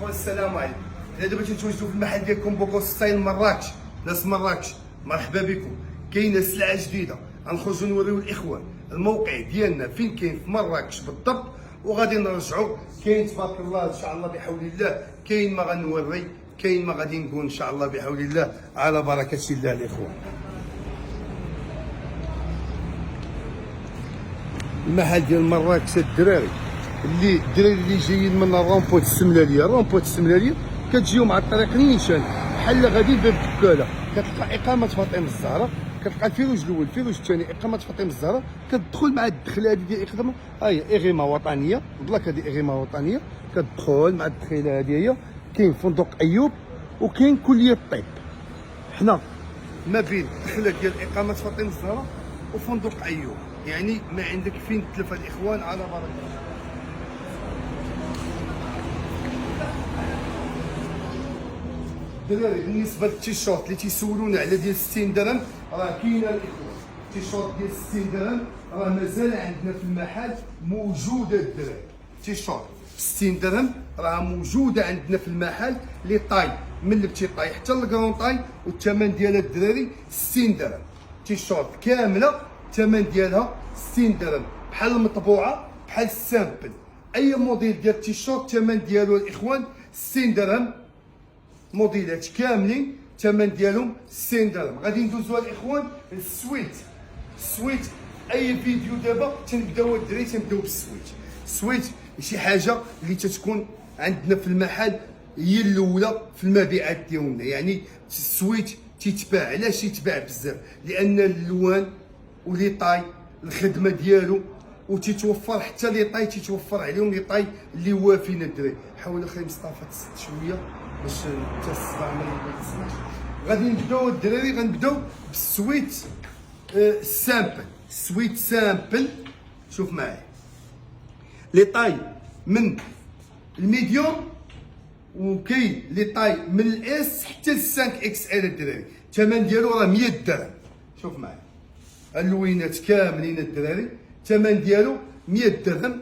اخوان السلام عليكم. حنا دابا تنتواجدوا في المحل ديالكم بوكو ستايل مراكش. ناس مراكش مرحبا بكم. كاينه سلعه جديده غنخرجوا نوريو الاخوان الموقع ديالنا فين كاين في مراكش بالضبط، وغادي نرجعوا. كاين تبارك الله ان شاء الله بحول الله، كاين ما غنوري، كاين ما غادي نقول ان شاء الله بحول الله على بركه الله الاخوان. المحل ديال مراكش الدراري اللي جايين من الرومبوت السملاليه كتجيو مع الطريق نيشان بحال غادي باب الدكاله، كتلقى اقامه فاطمه الزهراء، كتلقى الفيروج الاول الفيروج الثاني اقامه فاطمه الزهراء، كتدخل مع الدخله هذه ديال اقامه اغيمه وطنيه، بلاك هذه اغيمه وطنيه، كتدخل مع الدخله هذه هي. كاين فندق ايوب وكاين كليه الطب. حنا ما بين الدخله ديال اقامه فاطمه الزهراء وفندق ايوب، يعني ما عندك فين تلف الاخوان على بركه الله. الدراري بالنسبه للتيشيرت اللي تيسولونا على ديال 60 درهم راه كاينه الاخوان. التيشيرت ديال 60 درهم راه مازال عندنا في المحل موجوده الدراري. تيشيرت 60 درهم راه موجوده عندنا في المحل لي طاي من البتي طاي حتى الكرون طاي، والثمن ديالها الدراري 60 درهم. تيشيرت كامله الثمن ديالها 60 درهم، بحال المطبوعه بحال السامبل. اي موديل ديال التيشيرت الثمن ديالو الاخوان 60 درهم. موديلات كاملين الثمن ديالهم 60 درهم. غادي ندوزو الاخوان السويت. اي فيديو دابا تنبداو الدراري تنبداو بالسويت. شي حاجه اللي تتكون عندنا في المحل هي الاولى في المبيعات ديالنا، يعني السويت تيتباع. علاش تيتباع بزاف؟ لان اللوان ولي طاي الخدمه ديالو، وتيتوفر حتى لي طاي تيتوفر عليهم لي طاي اللي وافين الدراري. حاول اخي مصطفى تسد شويه باش حتى الصداع ما يتسمعش. غادي نبداو الدراري، غنبداو بالسويت السامبل. سويت سامبل شوف معايا لي طاي من الميديوم، وكاين لي طاي من الاس حتى ل 5 اكس ال الدراري. الثمن ديالو راه 100 درهم. شوف معايا اللوينات كاملين الدراري، الثمن ديالو 100 درهم.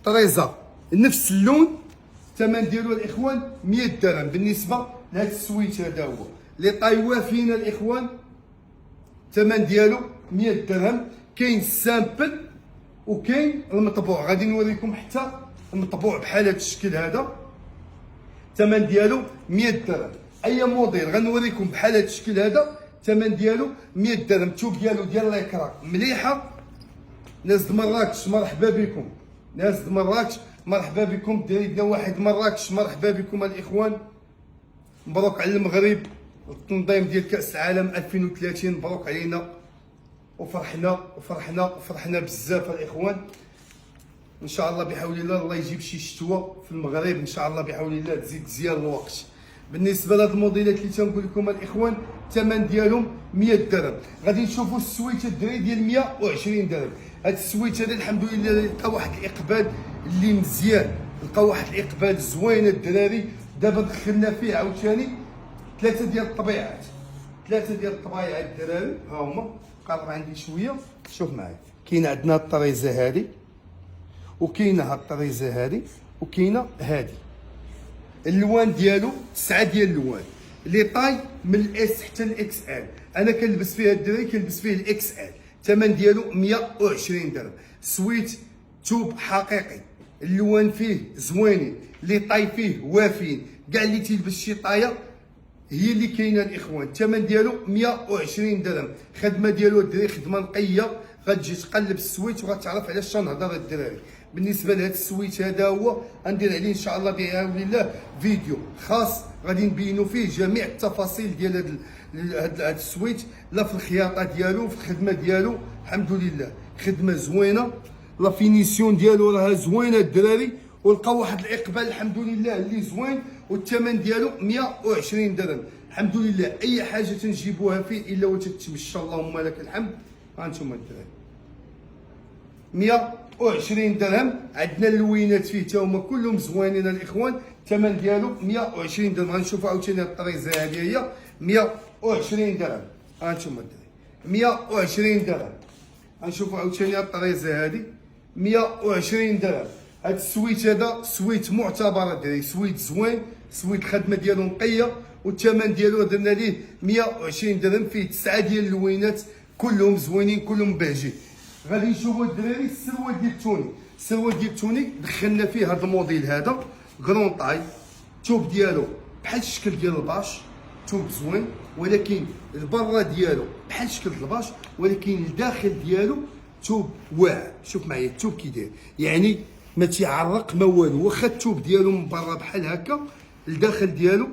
طريزه نفس اللون الثمن ديالو الاخوان 100 درهم. بالنسبه لهذا السويت هذا هو لي طاي وافين الاخوان، الثمن ديالو 100 درهم. كاين السامبل وكاين المطبوع، غادي نوريكم حتى المطبوع بحال هذا الشكل هذا، الثمن ديالو 100 درهم. اي موديل غنوريكم بحال هذا الشكل هذا الثمن ديالو 100 درهم. الثوب ديالو ديال لايكرا مليحه. ناس د مراكش مرحبا بكم، ناس د مراكش مرحبا بكم. دريدنا واحد مراكش مرحبا بكم الاخوان. مبروك على المغرب التنظيم ديال كاس العالم 2030، مبروك علينا. وفرحنا بزاف الاخوان. ان شاء الله بحول الله يجيب شي شتوى في المغرب ان شاء الله بحول الله، تزيد زيان الوقت. بالنسبه لهاد الموديلات اللي تنقول لكم الاخوان الثمن ديالهم 100 درهم. غادي نشوفوا السويت الدراري ديال 120 درهم. هاد السويت هذا الحمد لله لقى واحد الاقبال اللي مزيان، لقى واحد الاقبال زوين الدراري. دابا دخلنا فيه عاوتاني ثلاثه ديال الطبيعات الدراري. ها هما قرب عندي شويه. شوف معايا كاين عندنا الطريزه هذه، وكاينه هاد الطريزه هذه، وكاينه هذه. اللوان ديالو 9 ديال اللوان، لي طاي من الاس حتى الاكس ال. انا كنلبس فيها الدراري كنلبس فيه الاكس ال. الثمن ديالو 120 درهم. سويت توب حقيقي، اللوان فيه زوينين، لي طاي فيه وافين. كاع اللي تيلبس شي طايه هي اللي كاينه الاخوان. الثمن ديالو 120 درهم. الخدمه ديالو الدراري خدمه نقيه، غتجي تقلب السويت وغتعرف علاش تنهضر الدراري. بالنسبه لهذا السويت هذا هو غندير عليه ان شاء الله بعون الله فيديو خاص غادي نبينوا فيه جميع التفاصيل ديال هذا السويت، لا في الخياطه ديالو في الخدمه ديالو. الحمد لله خدمه زوينه، لا فينيسيون ديالو راها زوينه الدراري، ولقى واحد الاقبال الحمد لله اللي زوين. والثمن ديالو 120 درهم. الحمد لله اي حاجه تنجيبوها فيه الا وتتمشى اللهم لك الحمد. ها انتم الدراري 120 درهم. عندنا اللوينات فيه تا هما كلهم زوينين الاخوان. الثمن ديالو 120 درهم. غنشوفوا عاوتاني الطريزه هذه هي 120 درهم. ها انتم الدراري 120 درهم. غنشوفوا عاوتاني الطريزه هذه 120 درهم. هاد السويت هذا سويت معتبر الدراري، سويت زوين، سويت الخدمه ديالو نقيه، والثمن ديالو درنا ليه 120 درهم، فيه 9 ديال اللوينات كلهم زوينين كلهم باهجين. غادي نشوفوا الدراري السروال ديال التوني، السروال ديال التوني دخلنا فيه هذا الموديل هذا كرون طاي، الثوب ديالو بحال الشكل ديال الباش، ثوب زوين، ولكن البرا ديالو بحال شكل الباش، ولكن الداخل ديالو ثوب واعر. شوف معايا الثوب كي داير، يعني ما تيعرق ما والو، واخا الثوب ديالو من برا بحال هكا، الداخل ديالو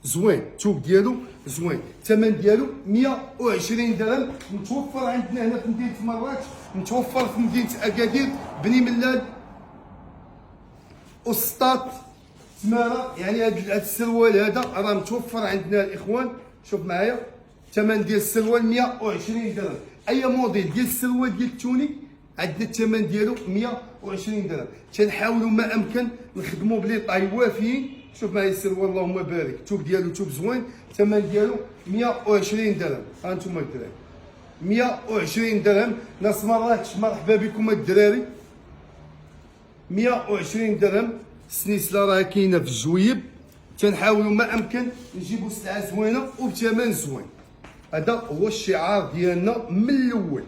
زوين، الثوب ديالو زوين. الثمن ديالو 120 درهم، متوفر عندنا هنا في مدينه مراكش، متوفر في مدينه اكادير، بني ملال، اسطات، تماره. يعني هذا السروال هذا راه متوفر عندنا الاخوان. شوف معايا الثمن ديال السروال 120 درهم. اي موديل ديال السروال ديال التوني عندنا الثمن ديالو 120 درهم. تنحاولوا ما امكن نخدموا بلي طاي وافيين. شوف معايا السروال اللهم بارك، الثوب ديالو ثوب زوين، الثمن ديالو 120 درهم. ها انتم الدراري 120 درهم. ناس مراكش مرحبا بكم الدراري، 120 درهم. السنيسله راه كاينه في الجويب. تنحاولوا ما امكن نجيبوا سلعه زوينه وبثمن زوين. هذا هو الشعار ديالنا من الاول،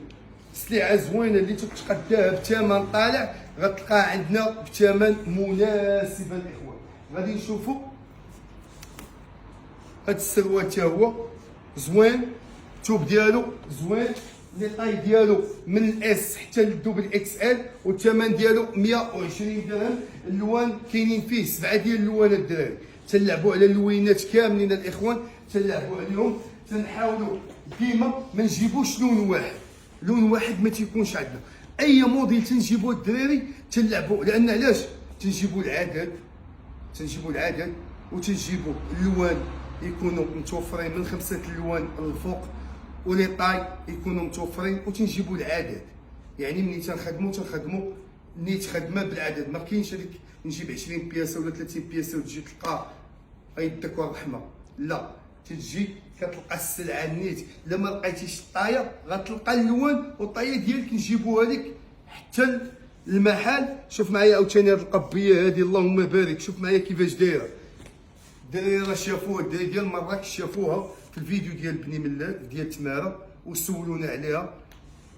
سلعه زوينه اللي تتقداها بثمن طالع غتلقاها عندنا بثمن مناسب. الاخوان غادي نشوفوا هذا السروال حتى هو زوين، الثوب ديالو زوين، لي طاي ديالو من الاس حتى للدوبل اكس ال، والثمن ديالو 120 درهم. اللوان كاينين فيه 7 ديال اللوانات الدراري، تنلعبوا على اللوينات كاملين الاخوان، تنلعبوا عليهم. تنحاولوا ديما ما نجيبوش لون واحد، لون واحد ما تيكونش عندنا. اي موديل تنجيبوه الدراري تنلعبوا، لان علاش تنجيبوا العدد، تنجيبوا العدد وتنجيبوا اللوان يكونوا متوفرين من 5 الوان للفوق، ولي طاي يكونوا متوفرين، وتنجيبوا العدد. يعني ملي تنخدموا نيت خدمه بالعدد، ما كاينش هذيك نجيب 20 بياسه ولا 30 بياسه وتجي تلقى يدك والرحمه. لا، تجي كتلقى السلعه نيت. الا ما لقيتيش الطايه غتلقى اللون والطايه ديالك نجيبوها لك حتى المحل. شوف معايا عاوتاني هاد القبيه هادي اللهم بارك، شوف معايا كيفاش دايره. الدراري راه شافوها، الدراري ديال مراكش شافوها في الفيديو ديال بني ملال ديال تماره وسولونا عليها.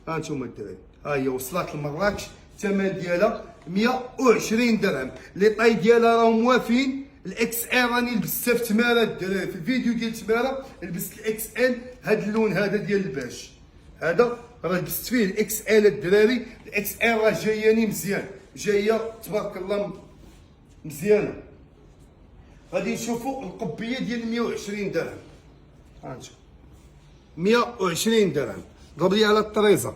ها انتم الدراري، ها هي وصلت لمراكش، الثمن ديالها 120 درهم. لي طاي ديالها راهم موافين. الاكس ال راني لبستها في تماره الدراري، في الفيديو ديال تماره لبست الاكس ال، هذا اللون هذا ديال الباش، هذا راه لبست فيه الاكس ال الدراري. الاكس ال راه جاياني مزيان، جايه تبارك الله مزيانه. غادي نشوفوا القبيه ديال 120 درهم. ها انتم 120 درهم، ضرب لي على الطريزه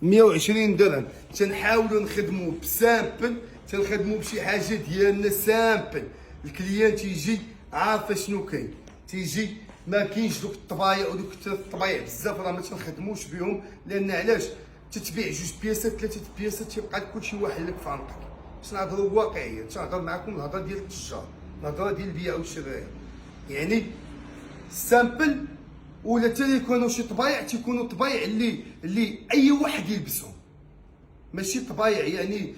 120 درهم. تنحاولوا نخدموا بسامبل، تنخدموا بشي حاجه ديالنا سامبل. الكليان تيجي عارفه شنو كاين، تيجي ما كاينش دوك الطبايع ودوك الطبايع بزاف راه ما تنخدموش بهم. لان علاش؟ تتبيع 2 بياسات 3 بياسات تيبقى لك كلشي واحد لك في عنقك. باش نهضروا واقعيه، تنهضر معكم الهضره ديال التجار، الهضره ديال البيع والشراء. يعني السامبل ولا حتى يكونوا شي طبايع تيكونوا طبايع اللي اي واحد يلبسهم، ماشي طبايع يعني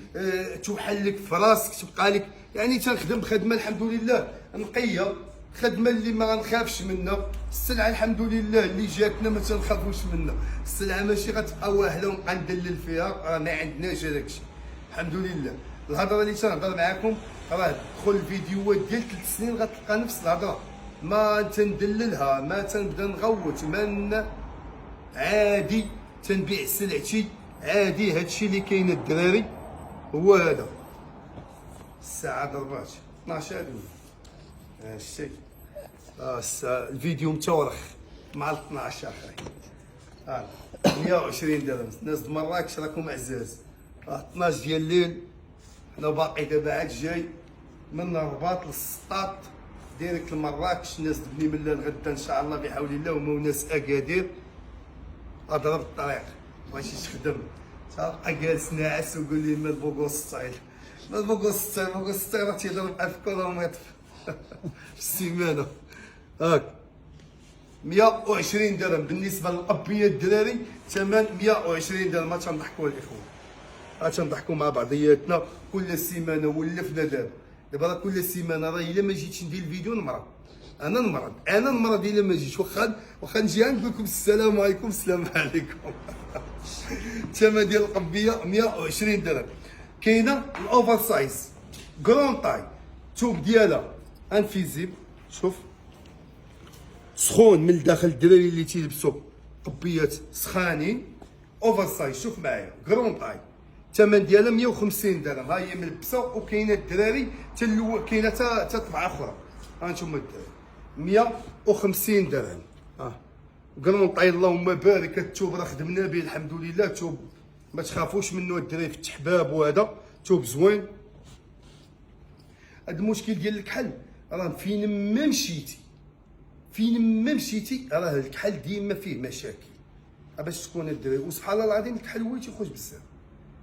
توحل لك في راسك تبقى لك. يعني تنخدم بخدمه الحمد لله نقيه، خدمه اللي ما غنخافش منها. السلعه الحمد لله اللي جاتنا ما تنخافوش منها. السلعه ماشي غتبقى واهله ونبقى ندلل فيها، راه ما عندناش هذاك الشيء الحمد لله. الهضره اللي تنهضر معاكم راه دخل الفيديوهات ديال 3 سنين غتلقى نفس الهضره، ما تندللها، ما تنبدا نغوت، ما عادي تنبيع سلعتي عادي. هادشي اللي كاين الدراري هو هذا. الساعه ضربات 12 هادشي. الفيديو متورخ مع 12 اخي. 120 درهم. الناس د مراكش راكم عزاز. 12 ديال الليل، حنا باقي دابا عاد جاي من الرباط للسطات ديريكت لمراكش. الناس د بني ملال غدا ان شاء الله بحول الله، وما وناس اكادير. اضرب الطريق ماشي تخدم، تبقى جالس ناعس وقول لي ما البوكو ستايل، ما البوكو ستايل. البوكو ستايل راه تيضرب 1000 كيلومتر في السيمانه. هاك 120 درهم بالنسبه للقبيه الدراري، ثمن 120 درهم. ما تنضحكوا الاخوان. تنضحكوا مع بعضياتنا كل سيمانه. ولفنا دابا راه كل سيمانه، راه الا ما جيتش ندير الفيديو نمرض. انا نمرض الا ما جيتش. واخا نجي نقول لكم السلام عليكم السلام عليكم. الثمن ديال القبيه 120 درهم. كاينه الاوفر سايز كرون طاي، الثوب ديالها انفيزيبل، شوف سخون من الداخل. الدراري اللي تيلبسوا قبيات سخانين اوفر سايز، شوف معايا كرون طاي، الثمن ديالها 150 درهم. ها هي ملبسه، وكاينه الدراري كاينه حتى طبعه اخرى. ها انتم الدراري 150 درهم. كرون طاي اللهم بارك. الثوب راه خدمنا به الحمد لله، الثوب ما تخافوش منه الدراري في التحباب، وهذا ثوب زوين. هذا المشكل ديال الكحل راه فين ما مشيتي راه الكحل ديما فيه مشاكل. باش تكون الدراري، وسبحان الله العظيم الكحل هو اللي تيخرج بزاف،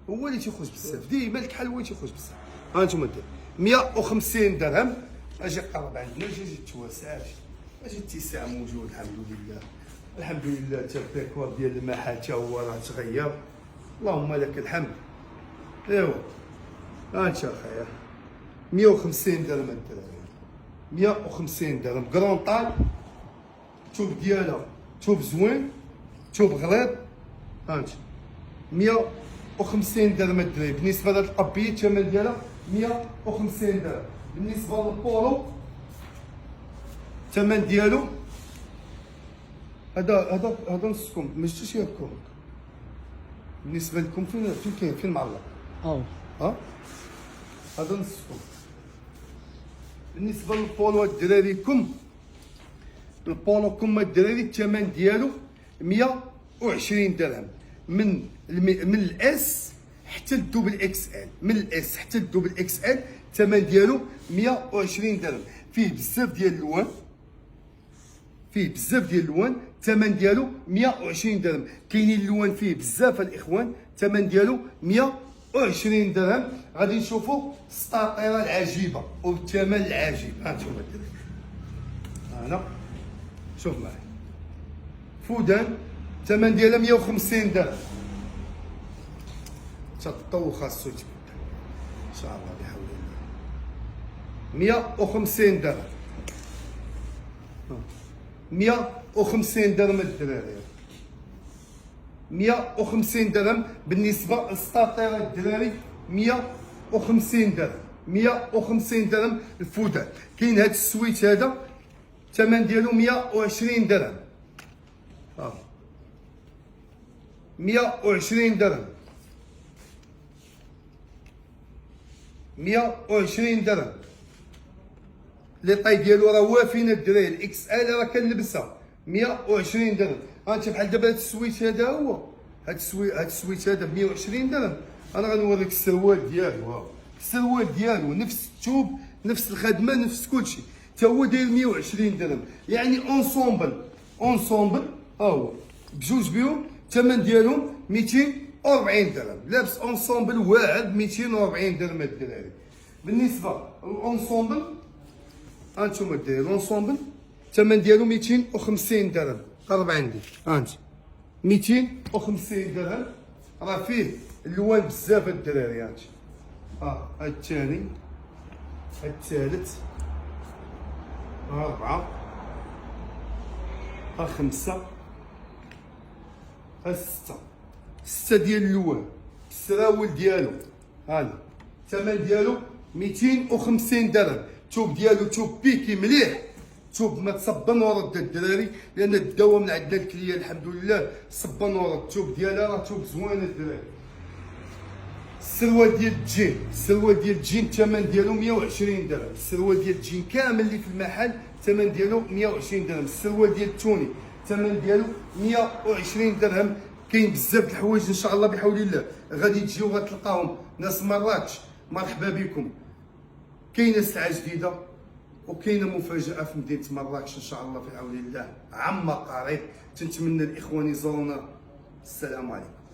هو اللي تيخرج بزاف، ديما الكحل هو اللي تيخرج بزاف. ها انتم الدراري 150 درهم. اجي قرب عندنا، اجي تواسع، اجي اتساع موجود الحمد لله حتى الديكور ديال المحل حتى هو راه تغير، اللهم لك الحمد. ايوا ها انت اخايا 150 درهم الدراري، 150 درهم كرون طاي. الثوب ديالها ثوب زوين، ثوب غليظ. ها انت 150 درهم الدراري. بالنسبه لهاد القبيه الثمن ديالها 150 درهم. بالنسبه للبولو الثمن ديالو هذا نصكم ما جبتوش ياكم. بالنسبه لكم فين معلق؟ ها هذا نصكم. بالنسبه للبولو الدراريكم، البولوكم الدراري الثمن ديالو 120 درهم. من الاس حتى الدوبل اكس ال، من الاس حتى الدوبل اكس ال الثمن ديالو 120 درهم. فيه بزاف ديال الالوان، الثمن ديالو 120 درهم. كاينين الالوان فيه بزاف الاخوان، الثمن ديالو 120 درهم. غادي نشوفوا السطاطيره العجيبه والثمن العجيب. ها انتم الدراري، انا شوف معايا فودان الثمن ديالها 150 درهم. تطو خاصو يتبدل ان شاء الله بحول الله. 150 درهم، 150 درهم الدراري، 150 درهم. بالنسبه للسطاطيره الدراري 150 درهم، 150 درهم الفودان. كاين هذا السويت هذا الثمن ديالو 120 درهم. 120 درهم، 120 درهم. لي طاي ديالو راه وافين الدراري، الاكس ال راه كنلبسها 120 درهم. ها انت بحال دابا هاد السويت هذا هو، هاد السويت هذا ب 120 درهم. انا غنوريك السروال ديالو، ها السروال ديالو نفس الثوب نفس الخدمه نفس كلشي، حتى هو داير 120 درهم. يعني اونسومبل ها هو بجوج بيهم الثمن ديالهم 240 درهم. لابس اونسومبل واعر 240 درهم الدراري. بالنسبه للأونسومبل هانتوما الدراري، الأونسومبل الثمن ديالو 250 درهم. قرب عندي ها انت 250 درهم. راه فيه الوان بزاف الدراري. ها انت هاد الثاني، هاد الثالث، ها ربعه، ها خمسه، ها سته ديال الالوان. السراول ديالو هذا الثمن ديالو 250 درهم. الثوب ديالو ثوب بيكي مليح، ثوب ما تصبن ورد الدراري، لان الدواء من عندنا الكليه الحمد لله صبن ورد. الثوب ديالها راه ثوب زوين الدراري. السروال ديال الجين الثمن ديالو 120 درهم. السروال ديال الجين كامل اللي في المحل الثمن ديالو 120 درهم. السروال ديال التوني الثمن ديالو 120 درهم. كاين بزاف د الحوايج ان شاء الله بحول الله غادي تجيو غتلقاهم. ناس مراكش مرحبا بكم. كاينه سلعه جديده وكاينه مفاجاه في مدينه مراكش ان شاء الله في حول الله عما قريب. تنتمنى الاخوان يزورونا. السلام عليكم.